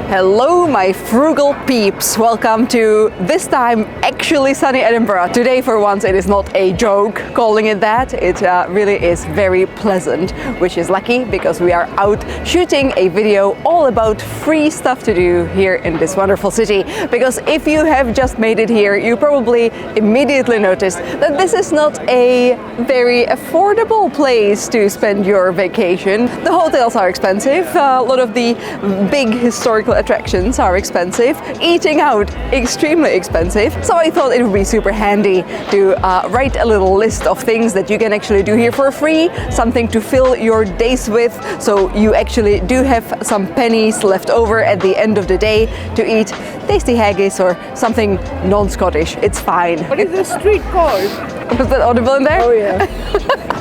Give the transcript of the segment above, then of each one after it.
Hello my frugal peeps, welcome to this time actually sunny Edinburgh. Today for once it is not a joke calling it that, it really is very pleasant, which is lucky because we are out shooting a video all about free stuff to do here in this wonderful city. Because if you have just made it here, you probably immediately noticed that this is not a very affordable place to spend your vacation. The hotels are expensive, a lot of the big historical attractions are expensive, eating out extremely expensive. So I thought it would be super handy to write a little list of things that you can actually do here for free, something to fill your days with, so you actually do have some pennies left over at the end of the day to eat tasty haggis or something non-Scottish. It's fine. What is the street called? Was that audible in there? Oh yeah.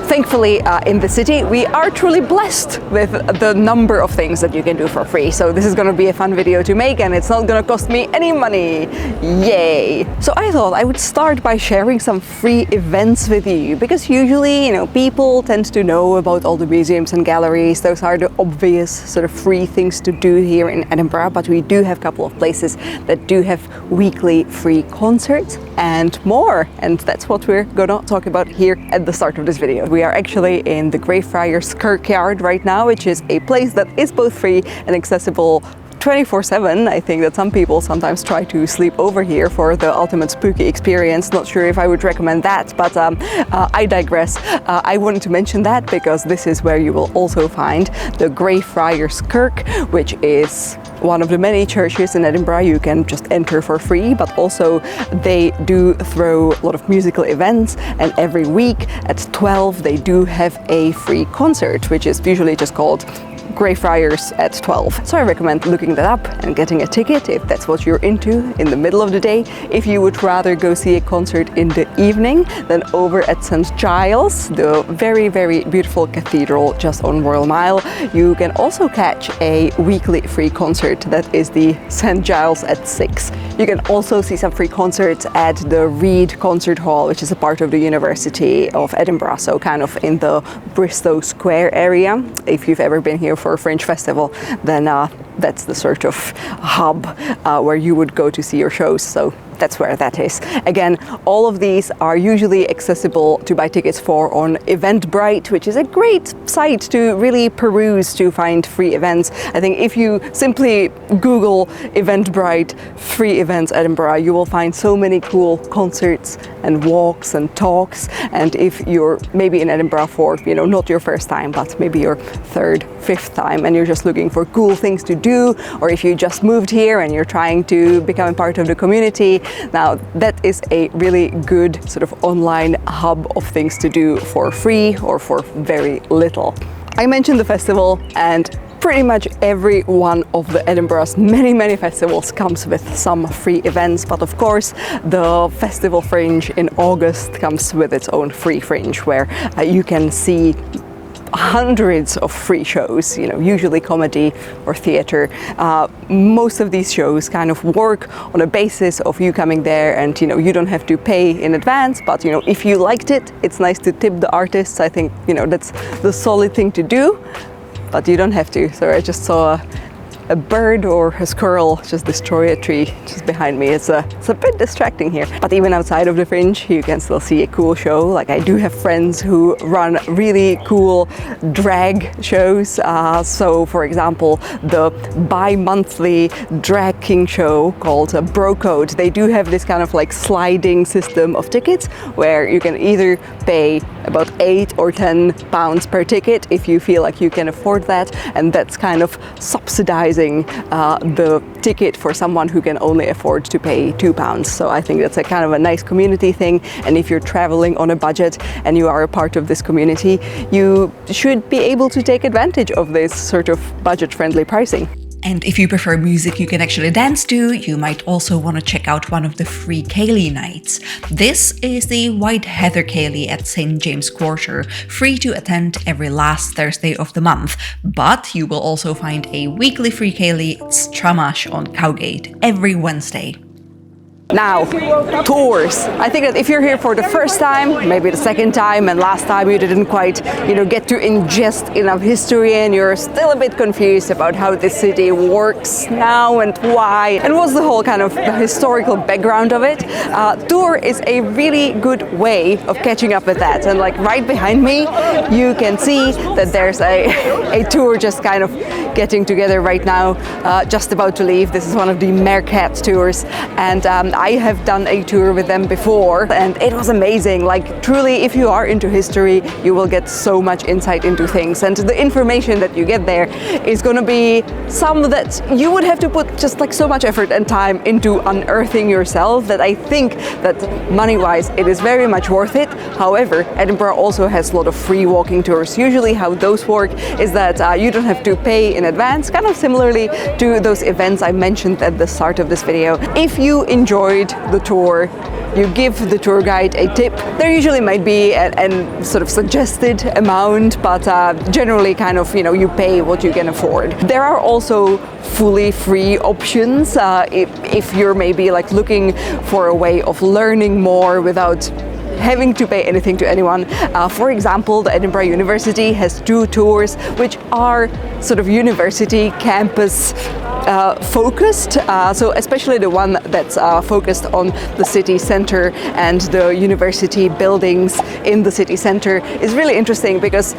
Thankfully, in the city, we are truly blessed with the number of things that you can do for free. So this is going to be a fun video to make and it's not going to cost me any money. Yay! So I thought I would start by sharing some free events with you because usually, people tend to know about all the museums and galleries. Those are the obvious sort of free things to do here in Edinburgh, but we do have a couple of places that do have weekly free concerts and more. And that's what we're going to talk about here at the start of this video. We are actually in the Greyfriars Kirkyard right now, which is a place that is both free and accessible 24/7. I think that some people sometimes try to sleep over here for the ultimate spooky experience. Not sure if I would recommend that, but I digress. I wanted to mention that because this is where you will also find the Greyfriars Kirk, which is one of the many churches in Edinburgh you can just enter for free, but also they do throw a lot of musical events, and every week at 12 they do have a free concert, which is usually just called Greyfriars at 12. So I recommend looking that up and getting a ticket if that's what you're into in the middle of the day. If you would rather go see a concert in the evening, then over at St. Giles, the very, very beautiful cathedral just on Royal Mile, you can also catch a weekly free concert that is the St. Giles at 6. You can also see some free concerts at the Reed Concert Hall, which is a part of the University of Edinburgh, so kind of in the Bristow Square area. If you've ever been here for a Fringe festival, then that's the sort of hub where you would go to see your shows. So that's where that is. Again, all of these are usually accessible to buy tickets for on Eventbrite, which is a great site to really peruse to find free events. I think if you simply Google Eventbrite free events Edinburgh, you will find so many cool concerts and walks and talks. And if you're maybe in Edinburgh for, not your first time, but maybe your third, fifth time, and you're just looking for cool things to do, or if you just moved here and you're trying to become a part of the community, now that is a really good sort of online hub of things to do for free or for very little. I mentioned the festival, and pretty much every one of the Edinburgh's many festivals comes with some free events, but of course the Festival Fringe in August comes with its own free fringe where you can see hundreds of free shows, usually comedy or theater. Most of these shows kind of work on a basis of you coming there and you don't have to pay in advance, but if you liked it, it's nice to tip the artists. I think that's the solid thing to do, but you don't have to. So I just saw a bird or a squirrel just destroy a tree just behind me. It's a bit distracting here. But even outside of the Fringe, you can still see a cool show. Like, I do have friends who run really cool drag shows. So for example, the bi-monthly drag king show called Bro Code, they do have this kind of like sliding system of tickets where you can either pay about £8 or £10 per ticket if you feel like you can afford that, and that's kind of subsidizing the ticket for someone who can only afford to pay £2. So I think that's a kind of a nice community thing, and if you're traveling on a budget and you are a part of this community, you should be able to take advantage of this sort of budget-friendly pricing. And if you prefer music you can actually dance to, you might also want to check out one of the free Ceilidh nights. This is the White Heather Ceilidh at St. James Quarter, free to attend every last Thursday of the month, but you will also find a weekly free Ceilidh at Stramash on Cowgate every Wednesday. Now, tours. I think that if you're here for the first time, maybe the second time, and last time you didn't quite, get to ingest enough history and you're still a bit confused about how this city works now and why, and what's the whole kind of the historical background of it, tour is a really good way of catching up with that. And like right behind me, you can see that there's a tour just kind of getting together right now, just about to leave. This is one of the MAPPR tours, and I have done a tour with them before, and it was amazing. Like truly, if you are into history, you will get so much insight into things, and the information that you get there is going to be some that you would have to put just like so much effort and time into unearthing yourself, that I think that money-wise it is very much worth it. However, Edinburgh also has a lot of free walking tours. Usually how those work is that you don't have to pay in advance, kind of similarly to those events I mentioned at the start of this video. If you enjoyed the tour, you give the tour guide a tip. There usually might be a sort of suggested amount, but generally kind of, you pay what you can afford. There are also fully free options if you're maybe like looking for a way of learning more without having to pay anything to anyone. For example, the Edinburgh University has 2 tours which are sort of university campus focused, so especially the one that's focused on the city center and the university buildings in the city center is really interesting, because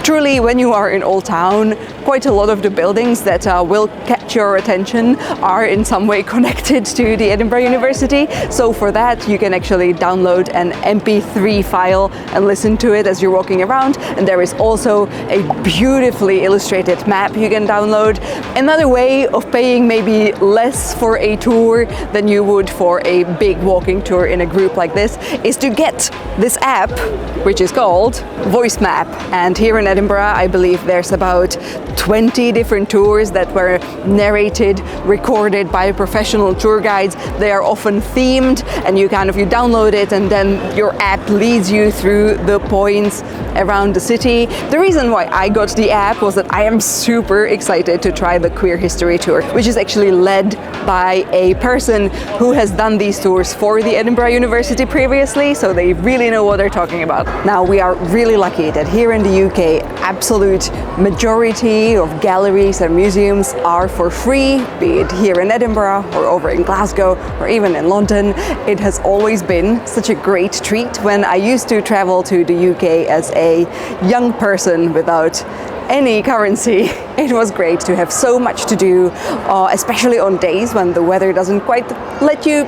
truly, when you are in Old Town, quite a lot of the buildings that will catch your attention are in some way connected to the Edinburgh University. So for that, you can actually download an MP3 file and listen to it as you're walking around. And there is also a beautifully illustrated map you can download. Another way of paying maybe less for a tour than you would for a big walking tour in a group like this is to get this app, which is called Voice Map. And here in Edinburgh, I believe there's about 20 different tours that were narrated, recorded by professional tour guides. They are often themed, and you download it, and then your app leads you through the points around the city. The reason why I got the app was that I am super excited to try the Queer History Tour, which is actually led by a person who has done these tours for the Edinburgh University previously, so they really know what they're talking about. Now, we are really lucky that here in the UK, absolute majority of galleries and museums are for free, be it here in Edinburgh or over in Glasgow or even in London. It has always been such a great treat. When I used to travel to the UK as a young person without any currency, it was great to have so much to do, especially on days when the weather doesn't quite let you,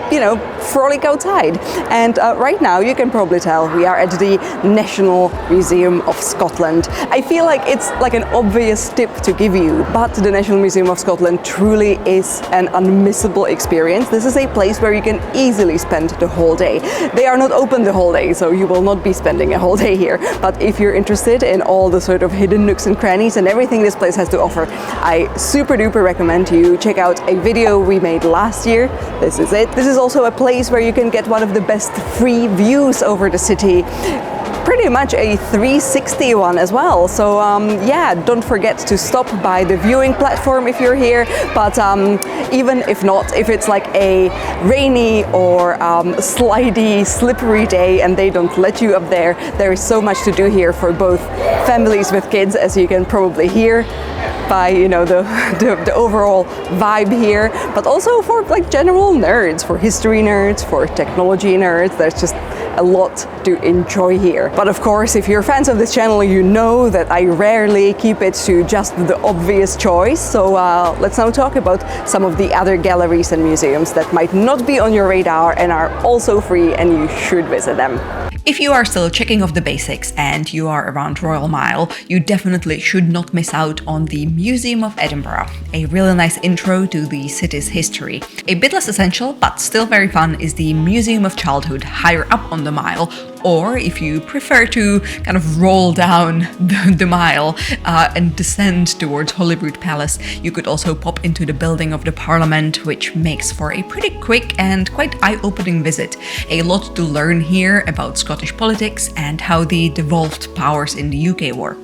frolic outside. And right now, you can probably tell, we are at the National Museum of Scotland. I feel like it's like an obvious tip to give you, but the National Museum of Scotland truly is an unmissable experience. This is a place where you can easily spend the whole day. They are not open the whole day, so you will not be spending a whole day here. But if you're interested in all the sort of hidden nooks and crannies and everything this place has to offer, I super duper recommend you check out a video we made last year. This is it. This is also a place where you can get one of the best free views over the city. Pretty much a 360 one as well. So yeah, don't forget to stop by the viewing platform if you're here. But even if not, if it's like a rainy or slidey, slippery day and they don't let you up there, there is so much to do here for both families with kids, as you can probably hear by the overall vibe here, but also for like general nerds, for history nerds, for technology nerds. There's just a lot to enjoy here. But of course, if you're fans of this channel, you know that I rarely keep it to just the obvious choice. So let's now talk about some of the other galleries and museums that might not be on your radar and are also free, and you should visit them. If you are still checking off the basics and you are around Royal Mile, you definitely should not miss out on the Museum of Edinburgh, a really nice intro to the city's history. A bit less essential, but still very fun, is the Museum of Childhood higher up on the Mile, or if you prefer to kind of roll down the Mile and descend towards Holyrood Palace, you could also pop into the building of the Parliament, which makes for a pretty quick and quite eye-opening visit. A lot to learn here about Scottish politics and how the devolved powers in the UK work.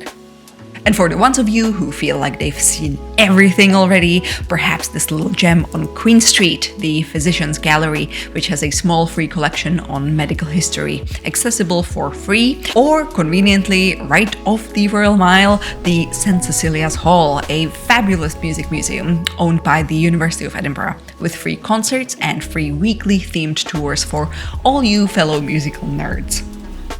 And for the ones of you who feel like they've seen everything already, perhaps this little gem on Queen Street, the Physicians Gallery, which has a small free collection on medical history, accessible for free, or conveniently right off the Royal Mile, the St. Cecilia's Hall, a fabulous music museum owned by the University of Edinburgh, with free concerts and free weekly themed tours for all you fellow musical nerds.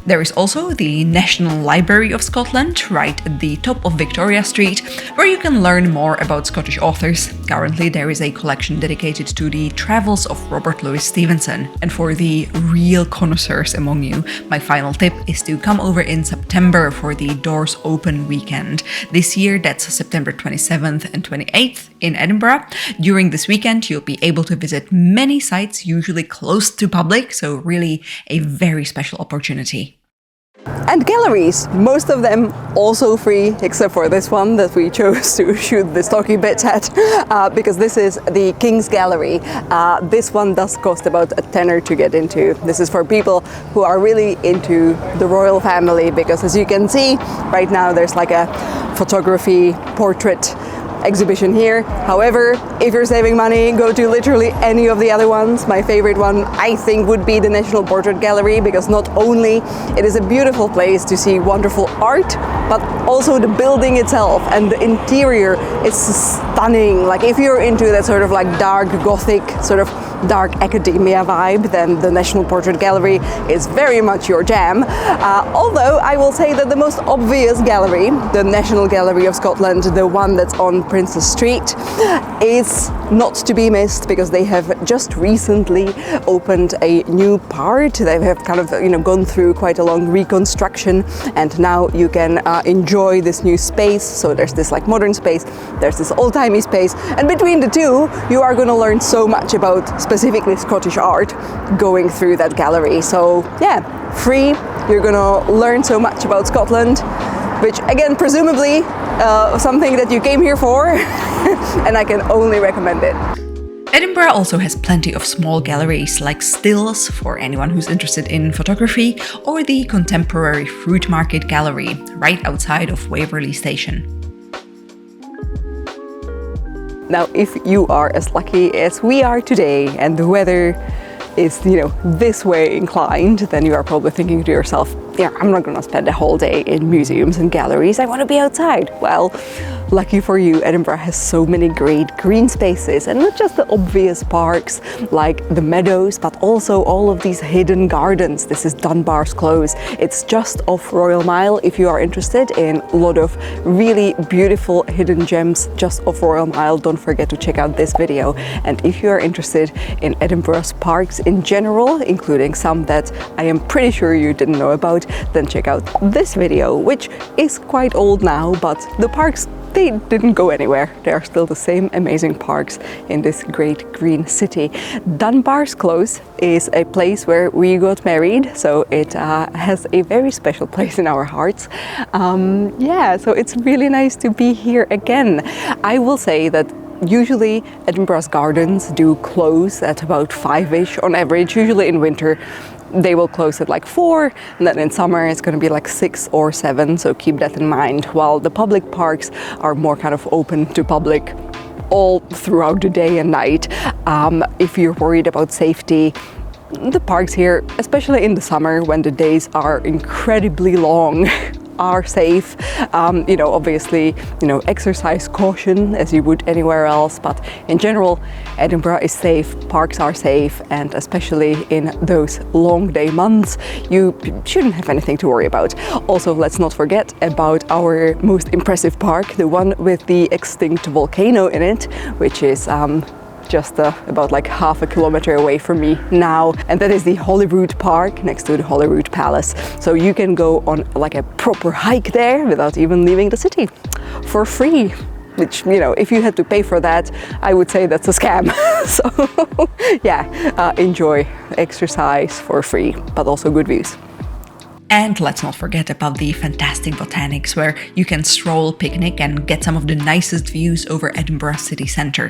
There is also the National Library of Scotland, right at the top of Victoria Street, where you can learn more about Scottish authors. Currently, there is a collection dedicated to the travels of Robert Louis Stevenson. And for the real connoisseurs among you, my final tip is to come over in September for the Doors Open weekend. This year, that's September 27th and 28th in Edinburgh. During this weekend, you'll be able to visit many sites usually closed to public, so really a very special opportunity. And galleries, most of them also free, except for this one that we chose to shoot the stocky bits at, because this is the King's Gallery. This one does cost about a tenner to get into. This is for people who are really into the royal family, because as you can see, right now there's like a photography portrait exhibition here. However, if you're saving money, go to literally any of the other ones. My favorite one, I think, would be the National Portrait Gallery, because not only it is a beautiful place to see wonderful art, but also the building itself and the interior is stunning. Like if you're into that sort of like dark Gothic, sort of dark academia vibe, then the National Portrait Gallery is very much your jam. Although I will say that the most obvious gallery, the National Gallery of Scotland, the one that's on Princess Street, is not to be missed, because they have just recently opened a new part. They have kind of, gone through quite a long reconstruction, and now you can enjoy this new space. So there's this like modern space, there's this old-timey space, and between the two, you are going to learn so much about specifically Scottish art going through that gallery. So yeah, free, you're going to learn so much about Scotland, which again, presumably something that you came here for, and I can only recommend it. Edinburgh also has plenty of small galleries like Stills for anyone who's interested in photography, or the Contemporary Fruit Market Gallery right outside of Waverley Station. Now, if you are as lucky as we are today and the weather is, this way inclined, then you are probably thinking to yourself, yeah, I'm not gonna spend a whole day in museums and galleries, I want to be outside. Well, lucky for you, Edinburgh has so many great green spaces, and not just the obvious parks like the meadows, but also all of these hidden gardens. This is Dunbar's Close. It's just off Royal Mile. If you are interested in a lot of really beautiful hidden gems just off Royal Mile, don't forget to check out this video. And if you are interested in Edinburgh's parks in general, including some that I am pretty sure you didn't know about, then check out this video, which is quite old now, but the parks, they didn't go anywhere. They are still the same amazing parks in this great green city. Dunbar's Close is a place where we got married, so it has a very special place in our hearts. So it's really nice to be here again. I will say that usually Edinburgh's gardens do close at about 5-ish on average, usually in winter. They will close at like 4, and then in summer it's going to be like 6 or 7, so keep that in mind. While the public parks are more kind of open to public all throughout the day and night. If you're worried about safety, the parks here, especially in the summer when the days are incredibly long, are safe. Obviously, exercise caution as you would anywhere else, but in general, Edinburgh is safe, parks are safe, and especially in those long day months, you shouldn't have anything to worry about. Also, let's not forget about our most impressive park, the one with the extinct volcano in it, which is just about like half a kilometer away from me now, and that is the Holyrood Park next to the Holyrood Palace. So you can go on like a proper hike there without even leaving the city for free, which, if you had to pay for that, I would say that's a scam. So yeah, enjoy, exercise for free, but also good views. And let's not forget about the fantastic botanics, where you can stroll, picnic, and get some of the nicest views over Edinburgh city centre.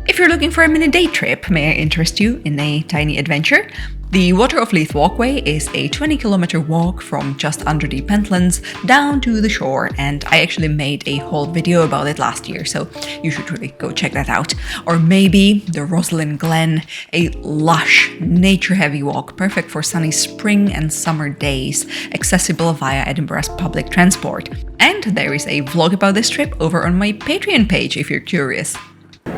If you're looking for a mini day trip, may I interest you in a tiny adventure? The Water of Leith Walkway is a 20-kilometer walk from just under the Pentlands down to the shore, and I actually made a whole video about it last year, so you should really go check that out. Or maybe the Rosslyn Glen, a lush, nature-heavy walk, perfect for sunny spring and summer days, accessible via Edinburgh's public transport. And there is a vlog about this trip over on my Patreon page if you're curious.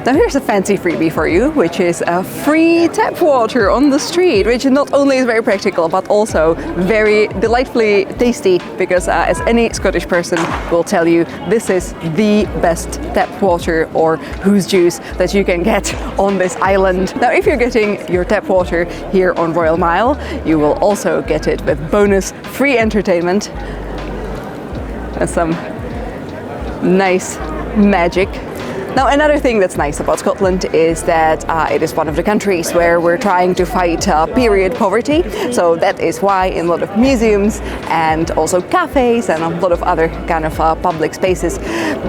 Now here's a fancy freebie for you, which is a free tap water on the street, which not only is very practical, but also very delightfully tasty, because as any Scottish person will tell you, this is the best tap water or whose juice that you can get on this island. Now if you're getting your tap water here on Royal Mile, you will also get it with bonus free entertainment and some nice magic. Now, another thing that's nice about Scotland is that it is one of the countries where we're trying to fight period poverty. So that is why in a lot of museums and also cafes and a lot of other kind of public spaces,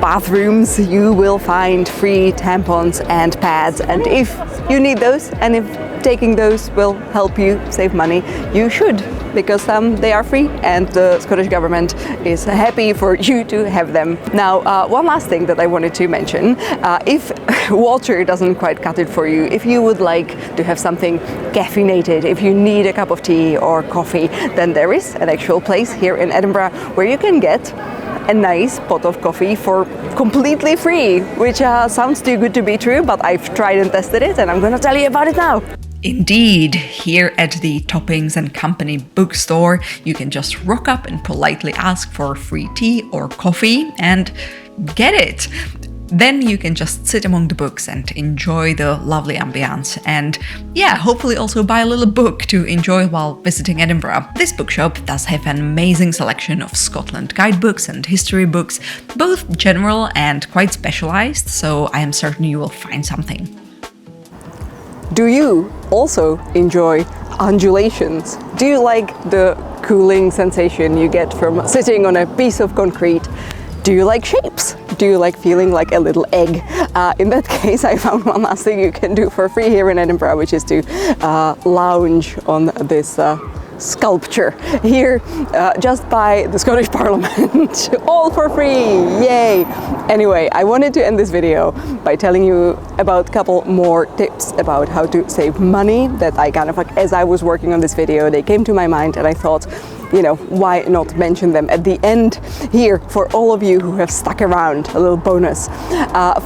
bathrooms, you will find free tampons and pads. And if you need those, and if taking those will help you save money, you should, because they are free and the Scottish government is happy for you to have them. Now, one last thing that I wanted to mention, if water doesn't quite cut it for you, if you would like to have something caffeinated, if you need a cup of tea or coffee, then there is an actual place here in Edinburgh where you can get a nice pot of coffee for completely free, which sounds too good to be true, but I've tried and tested it and I'm going to tell you about it now. Indeed, here at the Toppings and Company bookstore, you can just rock up and politely ask for free tea or coffee and get it. Then you can just sit among the books and enjoy the lovely ambience, and yeah, hopefully also buy a little book to enjoy while visiting Edinburgh. This bookshop does have an amazing selection of Scotland guidebooks and history books, both general and quite specialized, so I am certain you will find something. Do you also enjoy undulations? Do you like the cooling sensation you get from sitting on a piece of concrete? Do you like shapes? Do you like feeling like a little egg? In that case, I found one last thing you can do for free here in Edinburgh, which is to lounge on this sculpture here just by the Scottish Parliament. All for free, yay! Anyway, I wanted to end this video by telling you about a couple more tips about how to save money that I kind of like, as I was working on this video, they came to my mind and I thought, you know, why not mention them at the end here for all of you who have stuck around, a little bonus.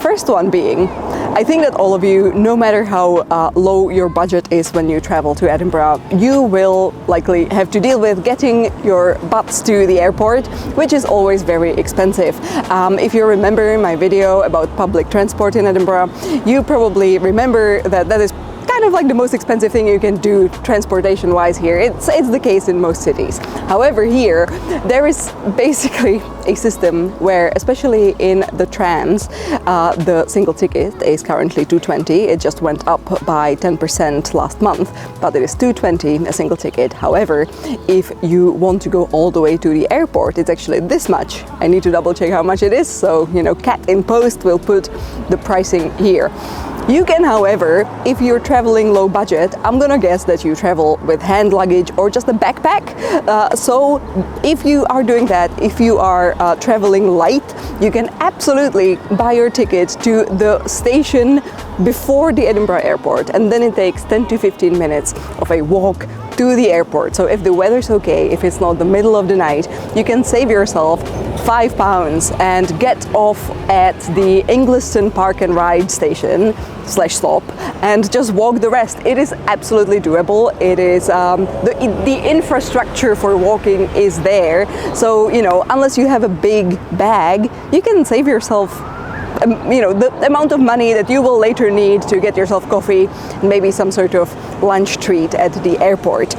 First one being, I think that all of you, no matter how low your budget is when you travel to Edinburgh, you will likely have to deal with getting your butts to the airport, which is always very expensive. If you remember my video about public transport in Edinburgh, you probably remember that that is kind of like the most expensive thing you can do transportation wise here. It's the case in most cities. However, here there is basically a system where, especially in the trams, the single ticket is currently $2.20. It just went up by 10% last month, but it is $2.20 a single ticket. However, if you want to go all the way to the airport, it's actually this much. I need to double check how much it is, so you know, Cat in Post will put the pricing here. You can, however, if you're traveling low budget, I'm gonna guess that you travel with hand luggage or just a backpack. So if you are doing that, if you are traveling light, you can absolutely buy your ticket to the station before the Edinburgh airport, and then it takes 10 to 15 minutes of a walk to the airport. So if the weather's okay, if it's not the middle of the night, you can save yourself £5 and get off at the Ingliston Park and Ride station / stop and just walk the rest. It is absolutely doable. It is the infrastructure for walking is there. So you know, unless you have a big bag, you can save yourself you know, the amount of money that you will later need to get yourself coffee, maybe some sort of lunch treat at the airport.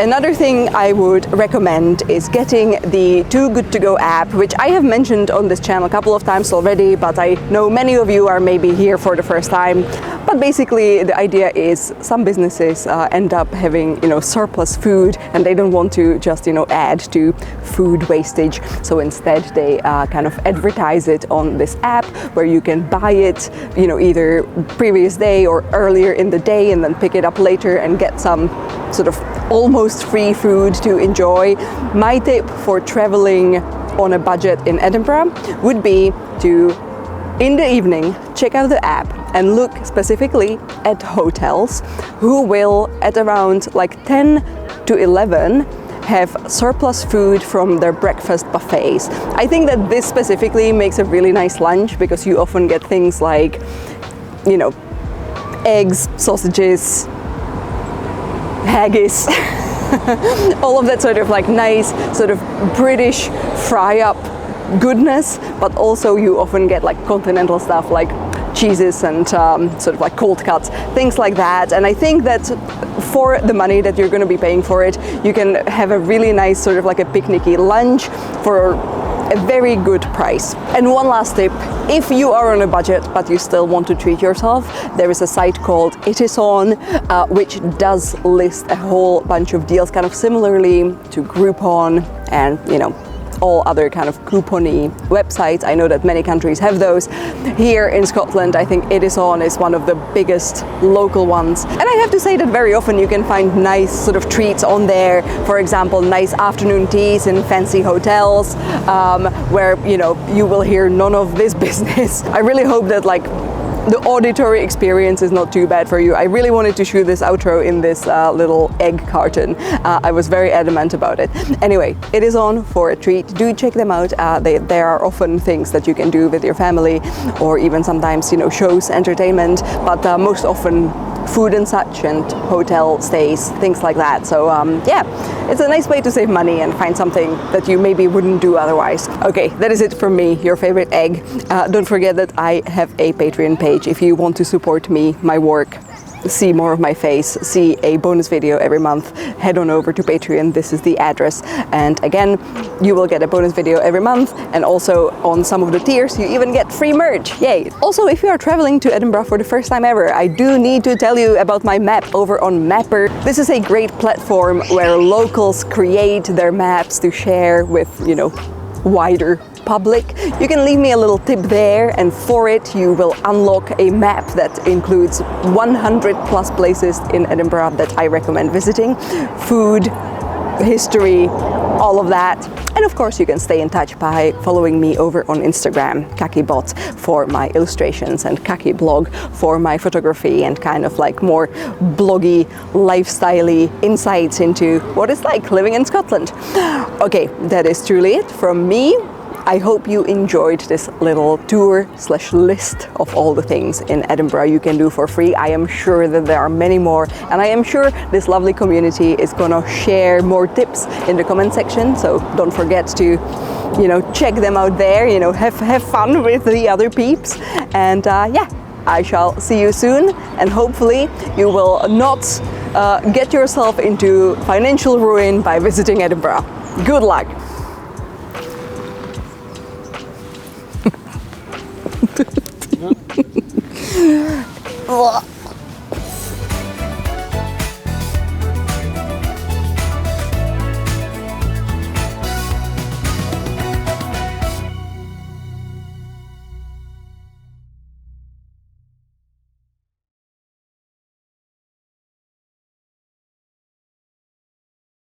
Another thing I would recommend is getting the Too Good To Go app, which I have mentioned on this channel a couple of times already, but I know many of you are maybe here for the first time. But basically the idea is some businesses end up having, surplus food, and they don't want to just, add to food wastage. So instead they kind of advertise it on this app where you can buy it, either previous day or earlier in the day, and then pick it up later and get some sort of almost free food to enjoy. My tip for traveling on a budget in Edinburgh would be to, in the evening, check out the app and look specifically at hotels who will, at around like 10 to 11, have surplus food from their breakfast buffets. I think that this specifically makes a really nice lunch, because you often get things like, eggs, sausages, haggis, all of that sort of like nice sort of British fry up goodness, but also you often get like continental stuff like cheeses and sort of like cold cuts, things like that. And I think that for the money that you're going to be paying for it, you can have a really nice sort of like a picnicky lunch for a very good price. And one last tip, if you are on a budget but you still want to treat yourself, there is a site called It Is On, which does list a whole bunch of deals, kind of similarly to Groupon and all other kind of coupon-y websites. I know that many countries have those. Here in Scotland, I think It Is On is one of the biggest local ones. And I have to say that very often you can find nice sort of treats on there. For example, nice afternoon teas in fancy hotels, where, you will hear none of this business. I really hope that the auditory experience is not too bad for you. I really wanted to shoot this outro in this little egg carton. I was very adamant about it. Anyway, It Is On for a treat. Do check them out. There are often things that you can do with your family, or even sometimes, shows, entertainment, but most often food and such, and hotel stays, things like that. So yeah, it's a nice way to save money and find something that you maybe wouldn't do otherwise. Okay, that is it from me, your favorite egg. Don't forget that I have a Patreon page if you want to support me, my work, see more of my face, see a bonus video every month. Head on over to Patreon, this is the address. And again, you will get a bonus video every month, and also on some of the tiers you even get free merch. Yay! Also, if you are traveling to Edinburgh for the first time ever, I do need to tell you about my map over on MAPPR. This is a great platform where locals create their maps to share with, wider public. You can leave me a little tip there, and for it you will unlock a map that includes 100 plus places in Edinburgh that I recommend visiting. Food, history, all of that. And of course you can stay in touch by following me over on Instagram, KakiBot, for my illustrations, and Kaki blog for my photography and kind of like more bloggy, lifestyle-y insights into what it's like living in Scotland. Okay, that is truly it from me. I hope you enjoyed this little tour / list of all the things in Edinburgh you can do for free. I am sure that there are many more, and I am sure this lovely community is gonna share more tips in the comment section, so don't forget to check them out there, have fun with the other peeps. And yeah, I shall see you soon, and hopefully you will not get yourself into financial ruin by visiting Edinburgh. Good luck!